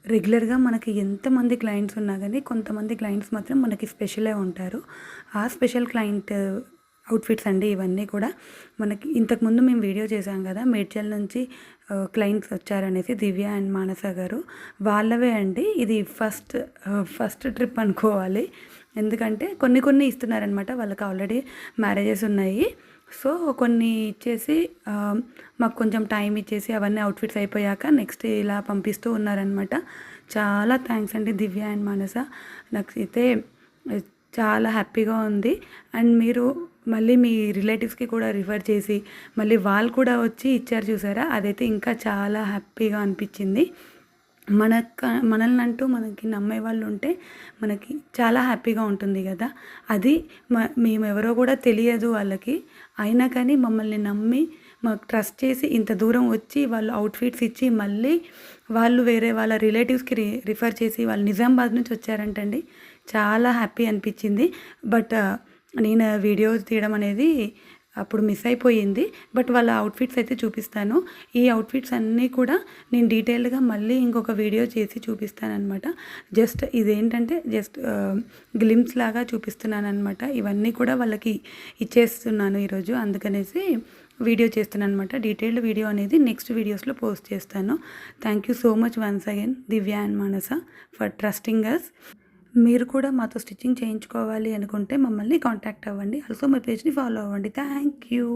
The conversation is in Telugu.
రెగ్యులర్‌గా మనకి ఎంతమంది క్లయింట్స్ ఉన్నా గానీ, కొంతమంది క్లయింట్స్ మాత్రం మనకి స్పెషలే ఉంటారు. ఆ స్పెషల్ క్లయింట్ అవుట్‌ఫిట్స్ అండి ఇవన్నీ కూడా. మనకి ఇంతకుముందు మేము వీడియో చేశాం గదా! మేడ్చల్ నుంచి క్లయింట్స్ వచ్చారనేసి దివ్య అండ్ మానస గారు. వాళ్ళవే అండి. ఇది ఫస్ట్ ట్రిప్ అనుకోవాలి. ఎందుకంటే కొన్ని కొన్ని ఇస్తున్నారనమాట. వాళ్ళకి ఆల్రెడీ మ్యారేజెస్ ఉన్నాయి. సో, కొన్ని ఇచ్చేసి మాకు కొంచెం టైం ఇచ్చేసి అవన్నీ అవుట్‌ఫిట్స్ అయిపోయాక నెక్స్ట్ ఇలా పంపిస్తూ ఉన్నారనమాట. చాలా థ్యాంక్స్ అండి దివ్య అండ్ మానస. నాకైతే చాలా హ్యాపీగా ఉంది. అండ్ మీరు మళ్ళీ మీ రిలేటివ్స్‌కి కూడా రిఫర్ చేసి, మళ్ళీ వాళ్ళు కూడా వచ్చి ఇచ్చారు చూసారా? అదైతే ఇంకా చాలా హ్యాపీగా అనిపిచ్చింది. మనల్నంటూ మనకి నమ్మేవాళ్ళు ఉంటే మనకి చాలా హ్యాపీగా ఉంటుంది గదా! అది మేమెవరో గూడా తెలియదు వాళ్ళకి. అయినా కానీ మమ్మల్ని నమ్మి, మాకు ట్రస్ట్ చేసి ఇంత దూరం వచ్చి వాళ్ళు అవుట్‌ఫిట్స్ ఇచ్చి, మళ్ళీ వాళ్ళు వేరే వాళ్ళ రిలేటివ్స్‌కి రిఫర్ చేసి వాళ్ళు నిజామాబాద్ నుంచి వచ్చారంటండి. చాలా హ్యాపీ అనిపిచ్చింది. బట్ నేను వీడియో తీయడం అనేది అప్పుడు మిస్ అయిపోయింది. బట్ వాళ్ళ అవుట్‌ఫిట్స్ అయితే చూపిస్తాను. ఈ అవుట్‌ఫిట్స్ అన్నీ కూడా నేను డీటెయిల్డ్‌గా మళ్ళీ ఇంకొక వీడియో చేసి చూపిస్తాననమాట. జస్ట్ ఇదేంటంటే గ్లింప్స్ లాగా చూపిస్తున్నాననమాట. ఇవన్నీ కూడా వాళ్ళకి ఇచ్చేస్తున్నాను ఈరోజు. అందుకనేసి వీడియో చేస్తున్నాననమాట. డీటెయిల్డ్ వీడియో అనేది నెక్స్ట్ వీడియోస్‌లో పోస్ట్ చేస్తాను. Thank you so much once again Divya and Manasa for trusting us. మీరు కూడా మాతో స్టిచ్చింగ్ చేయించుకోవాలి అనుకుంటే మమ్మల్ని కాంటాక్ట్ అవ్వండి. ఆల్సో మా పేజ్‌ని ఫాలో అవ్వండి. Thank you.